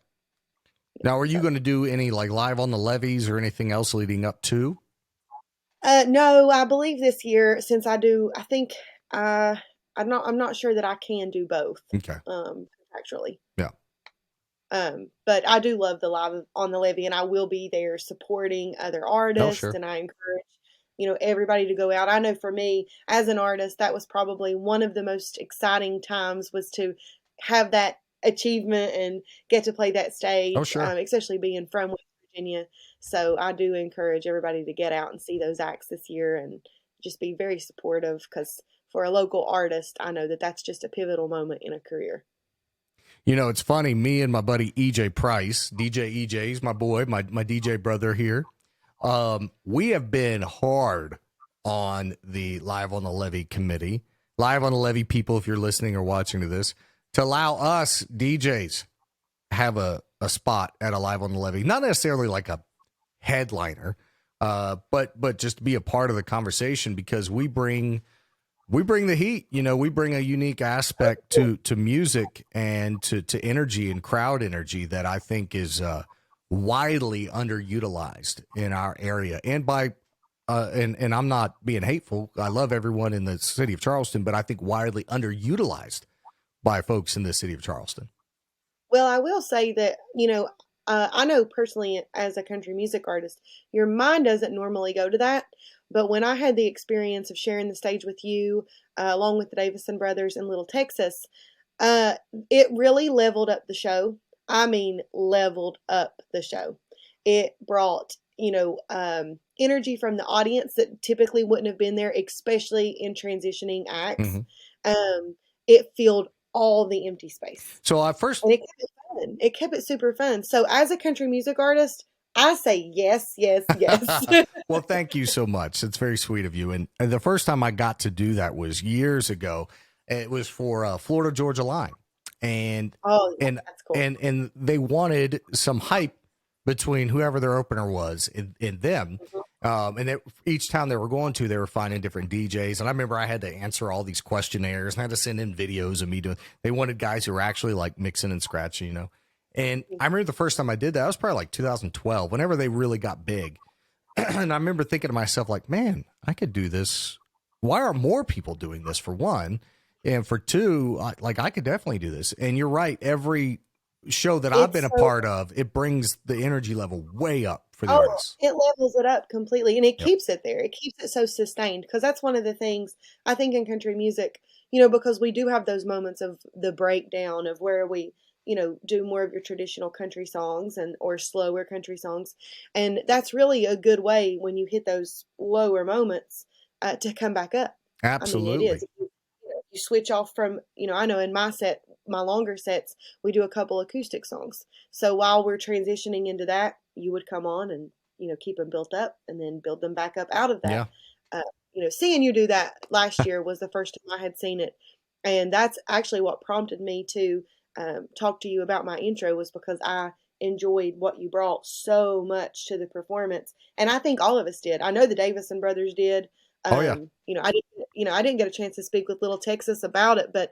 Now, are you going to do any like live on the levees or anything else leading up to? No, I believe this year, since I think I'm not sure that I can do both. Okay. Actually. Yeah. But I do love the live on the levee, and I will be there supporting other artists. Oh, sure. And I encourage, everybody to go out. I know for me as an artist, that was probably one of the most exciting times, was to have that achievement and get to play that stage. Oh, sure. Especially being from West Virginia. So I do encourage everybody to get out and see those acts this year and just be very supportive, because for a local artist, I know that that's just a pivotal moment in a career. It's funny. Me and my buddy EJ Price, DJ EJ's my boy, my DJ brother here. We have been hard on the Live on the Levee committee, Live on the Levee people, if you're listening or watching to this, to allow us DJs have a spot at a Live on the Levee, not necessarily like a headliner, but just be a part of the conversation, because we bring the heat. We bring a unique aspect to music and to energy and crowd energy that I think is widely underutilized in our area. And and I'm not being hateful. I love everyone in the city of Charleston, but I think widely underutilized by folks in the city of Charleston. Well, I will say that, I know personally as a country music artist, your mind doesn't normally go to that. But when I had the experience of sharing the stage with you, along with the Davison Brothers in Little Texas, it really leveled up the show. I mean, leveled up the show. It brought, energy from the audience that typically wouldn't have been there, especially in transitioning acts. It filled all the empty space. So and it kept it fun. It kept it super fun. So as a country music artist, I say yes, yes, yes. Well, thank you so much. It's very sweet of you. And the first time I got to do that was years ago. It was for Florida Georgia Line, and that's cool. and they wanted some hype between whoever their opener was and them. And each town they were going to, they were finding different DJs. And I remember I had to answer all these questionnaires and I had to send in videos of me doing. They wanted guys who were actually like mixing and scratching, you know. And I remember the first time I did that, it was probably like 2012, whenever they really got big. And I remember thinking to myself, like, man, I could do this. Why are more people doing this, for one? And for two, I could definitely do this. And you're right. Every show that I've been a part of, it brings the energy level way up for the artists. It levels it up completely, and it keeps it there. It keeps it so sustained, because that's one of the things I think in country music, you know, because we do have those moments of the breakdown of where we, you know, do more of your traditional country songs or slower country songs. And that's really a good way when you hit those lower moments to come back up. Absolutely. I mean, it is. You switch off from, you know, I know in my longer sets, we do a couple acoustic songs. So while we're transitioning into that, you would come on and, you know, keep them built up and then build them back up out of that. Yeah. You know, seeing you do that last year was the first time I had seen it. And that's actually what prompted me to talk to you about my intro, was because I enjoyed what you brought so much to the performance. And I think all of us did. I know the Davison brothers did. You know, I didn't get a chance to speak with Little Texas about it, but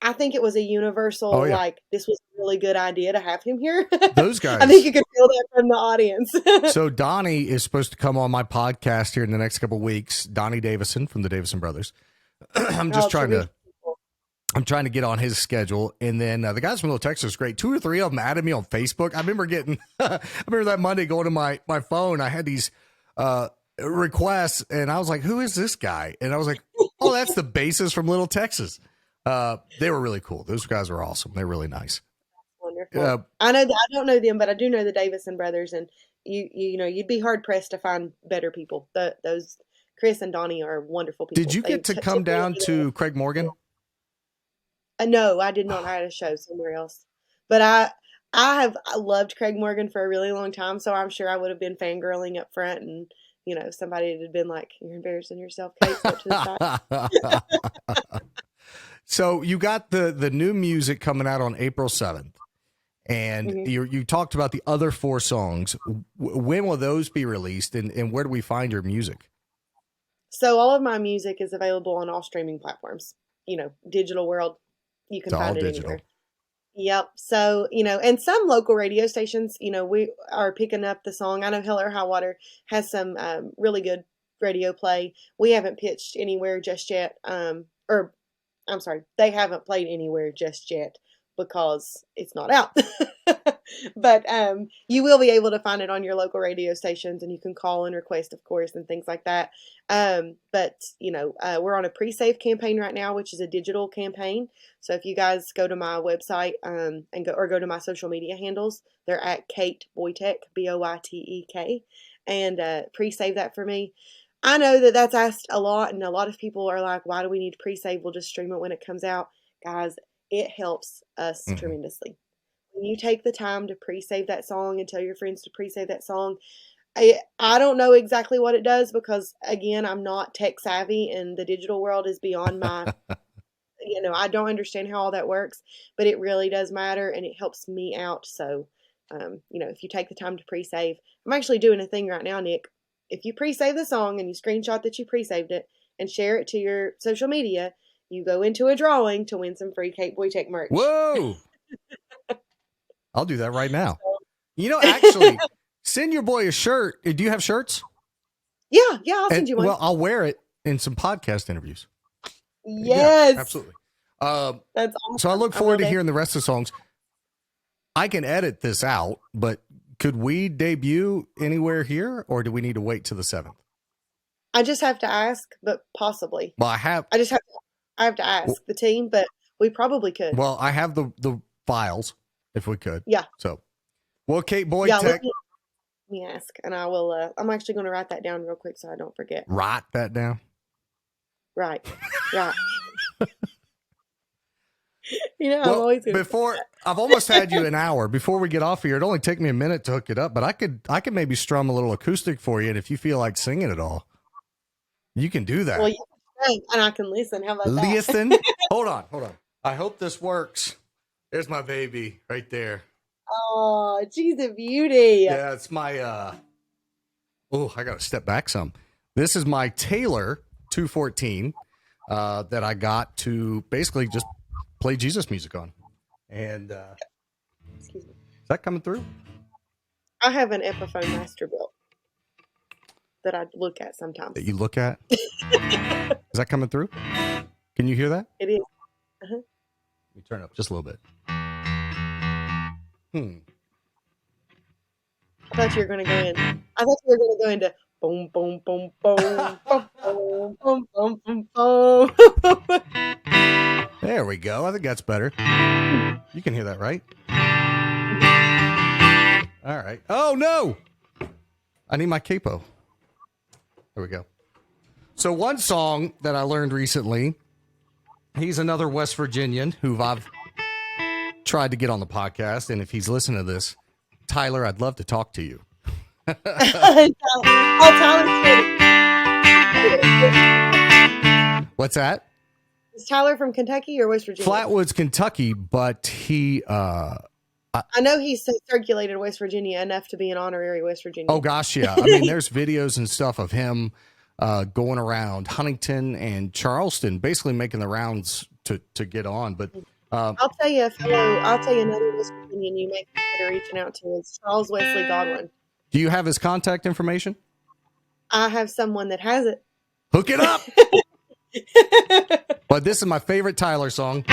I think it was a universal, like, this was a really good idea to have him here. Those guys. I think you could feel that from the audience. So Donnie is supposed to come on my podcast here in the next couple of weeks. Donnie Davison from the Davison brothers. I'm trying to get on his schedule. And then the guys from Little Texas, great. 2 or 3 of them added me on Facebook. I remember that Monday going to my phone. I had these requests and I was like, who is this guy? And I was like, oh, that's the bassist from Little Texas. They were really cool. Those guys were awesome. They're really nice. Wonderful. I don't know them, but I do know the Davison brothers, and you know, you'd be hard pressed to find better people. Those Chris and Donnie are wonderful people. Did you get to come down to Craig Morgan? No, I did not. I had a show somewhere else, but I loved Craig Morgan for a really long time, so I'm sure I would have been fangirling up front, and you know, somebody had been like, "You're embarrassing yourself, Kate." Step to the side. So you got the new music coming out on April 7th, and you talked about the other 4 songs. When will those be released, and where do we find your music? So all of my music is available on all streaming platforms. You know, digital world, you can find it anywhere. Yep. So, you know, and some local radio stations, you know, we are picking up the song. I know Hell or High Water has some really good radio play. We haven't pitched anywhere just yet. I'm sorry, they haven't played anywhere just yet because it's not out. But you will be able to find it on your local radio stations, and you can call and request, of course, and things like that. But, you know, we're on a pre-save campaign right now, which is a digital campaign. So if you guys go to my website and go to my social media handles, they're at Kate Boytek, Boytek, and pre-save that for me. I know that that's asked a lot, and a lot of people are like, why do we need to pre-save? We'll just stream it when it comes out. Guys, it helps us tremendously. When you take the time to pre-save that song and tell your friends to pre-save that song, I don't know exactly what it does because, again, I'm not tech savvy, and the digital world is beyond my, you know, I don't understand how all that works, but it really does matter, and it helps me out. So, you know, if you take the time to pre-save, I'm actually doing a thing right now, Nick. If you pre-save the song and you screenshot that you pre-saved it and share it to your social media, you go into a drawing to win some free Kate Boytek merch. Whoa! I'll do that right now. You know, actually, send your boy a shirt. Do you have shirts? Yeah, I'll send you one. Well, I'll wear it in some podcast interviews. Yes. Yeah, absolutely. That's awesome. So I look forward to hearing the rest of the songs. I can edit this out, but could we debut anywhere here, or do we need to wait till the 7th? I just have to ask, but possibly. Well, I have to ask the team, but we probably could. Well, I have the files if we could. Yeah. So, well, Kate Boytek. Yeah, let me ask, and I will. I'm actually going to write that down real quick so I don't forget. Write that down. Right. You know, well, I'm always I've almost had you an hour. Before we get off here, it'd only take me a minute to hook it up, but I could maybe strum a little acoustic for you, and if you feel like singing it all, you can do that. Well, you can sing, and I can listen. How about that? Listen. Hold on. I hope this works. There's my baby right there. Oh, she's a beauty. Yeah, it's my Oh, I got to step back some. This is my Taylor 214 that I got to basically just play Jesus music on. And Excuse me. is that coming through? I have an Epiphone Masterbuilt that I look at sometimes. That you look at? Is that coming through? Can you hear that? It is. Let me turn it up just a little bit. I thought you were going to go in. I thought you were going to go into boom, boom, boom, boom, boom, boom, boom, boom, boom. There we go. I think that's better. You can hear that, right? All right. Oh, no. I need my capo. There we go. So one song that I learned recently, he's another West Virginian who I've tried to get on the podcast. And if he's listening to this, Tyler, I'd love to talk to you. What's that? Is Tyler from Kentucky or West Virginia? Flatwoods, Kentucky, but he... I know he's circulated West Virginia enough to be an honorary West Virginian. Oh, gosh, yeah. I mean, there's videos and stuff of him going around Huntington and Charleston, basically making the rounds to get on. But I'll tell you another West Virginian you may consider reaching out to is Charles Wesley Godwin. Do you have his contact information? I have someone that has it. Hook it up. But this is my favorite Tyler song.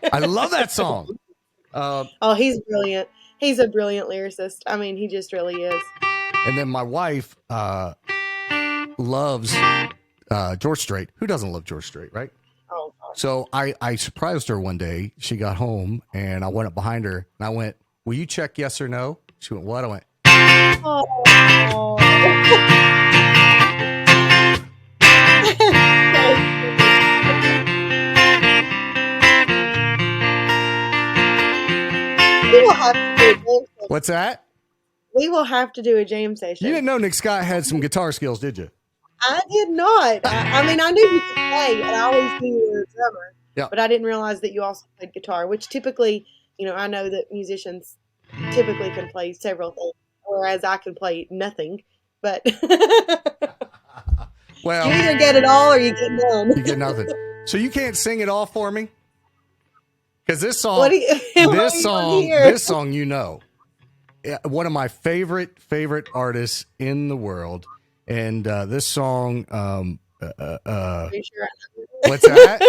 I love that song. Oh, he's brilliant. He's a brilliant lyricist. I mean, he just really is. And then my wife loves George Strait. Who doesn't love George Strait, right? Oh, gosh. So I surprised her one day. She got home, and I went up behind her, and I went, "Will you check yes or no?" She went, "What?" I went, Oh. We will have to do a jam session. "What's that?" We will have to do a jam session. You didn't know Nick Scott had some guitar skills, did you? I did not. I mean, I knew you could play, and I always knew you were a drummer. Yeah. But I didn't realize that you also played guitar, which typically, I know that musicians typically can play several things, whereas I can play nothing. But Well, you either get it all or you get none. you get nothing. So you can't sing it all for me? Because this song, What do you this song, one of my favorite artists in the world, and this song, Are you sure I know it? what's that?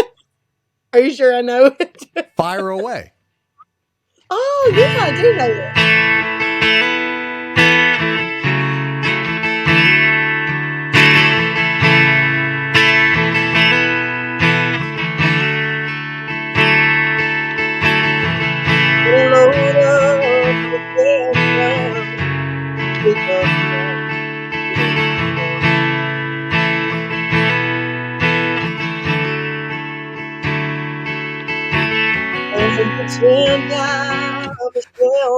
Are you sure I know it? Fire Away. Oh, yeah, I do know it.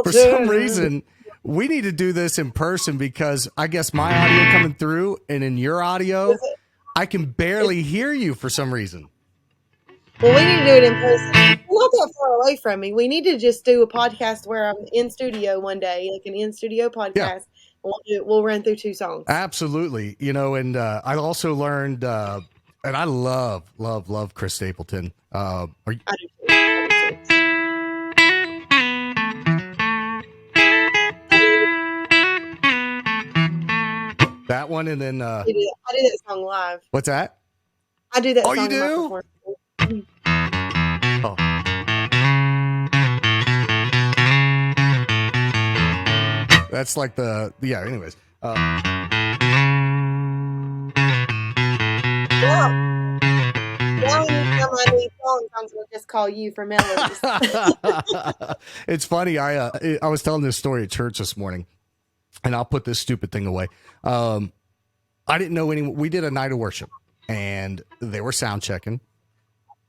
For some reason, we need to do this in person because I guess my audio coming through and in your audio, I can barely hear you for some reason. Well, we need to do it in person. You're not that far away from me. We need to just do a podcast where I'm in studio one day, like an in-studio podcast. Yeah. We'll run through 2 songs. Absolutely. And I also learned, and I love Chris Stapleton. I do too. That one, and then I do that song live. what's that? I do that Oh, song you in my do? performance. Oh. That's like anyways. Now anytime I need songs, I'm going to just call you for melodies. It's funny. I was telling this story at church this morning, and I'll put this stupid thing away. I didn't know we did a night of worship, and they were sound checking,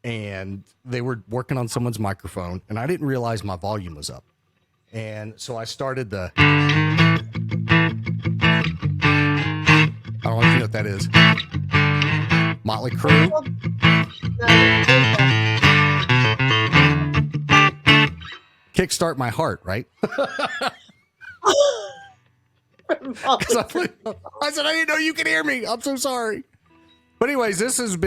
and they were working on someone's microphone, and I didn't realize my volume was up. And so I started the what that is. Motley Crue. Kickstart My Heart, right? I said, I didn't know you could hear me. I'm so sorry. But anyways, this is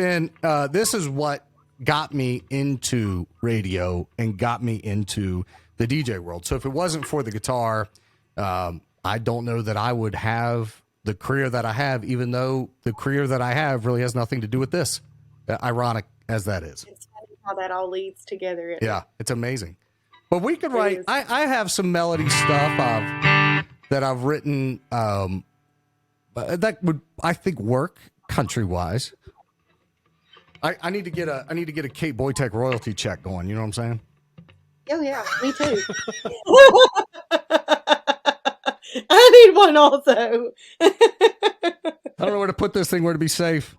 what got me into radio and got me into the DJ world. So if it wasn't for the guitar, I don't know that I would have the career that I have, even though the career that I have really has nothing to do with this. Ironic as that is. It's funny how that all leads together. Yeah, it's amazing. But we could write, I have some melody stuff that I've written that would, I think, work country-wise. I need to get a Kate Boytek royalty check going. You know what I'm saying? Oh yeah, me too. I need one also. I don't know where to put this thing, where to be safe.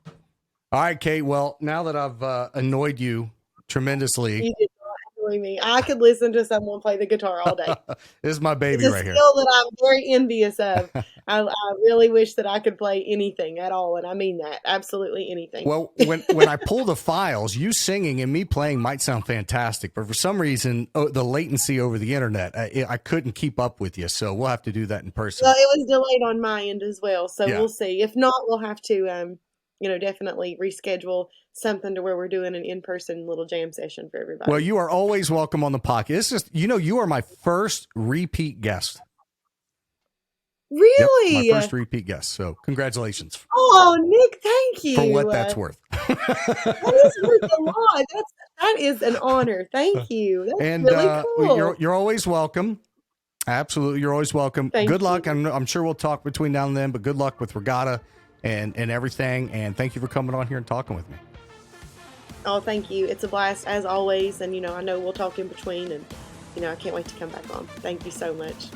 All right, Kate. Well, now that I've annoyed you tremendously. You did not annoy me. I could listen to someone play the guitar all day. This is my baby right here. It's a skill that I'm very envious of. I really wish that I could play anything at all, and I mean that. Absolutely anything. Well, when I pull the files, you singing and me playing might sound fantastic, but for some reason, the latency over the internet, I couldn't keep up with you, so we'll have to do that in person. Well, it was delayed on my end as well, so We'll see. If not, we'll have to definitely reschedule something to where we're doing an in-person little jam session for everybody. Well, you are always welcome on the podcast. It's just, you are my first repeat guest. Really? Yep, my first repeat guest. So congratulations. Oh, Nick, thank you. For what that's worth. That is worth a lot. That is an honor. Thank you. That's really cool. You're always welcome. Absolutely. You're always welcome. Good luck. I'm sure we'll talk between now and then, but good luck with Regatta and everything. And thank you for coming on here and talking with me. Oh, thank you. It's a blast as always. And, I know we'll talk in between and, I can't wait to come back on. Thank you so much.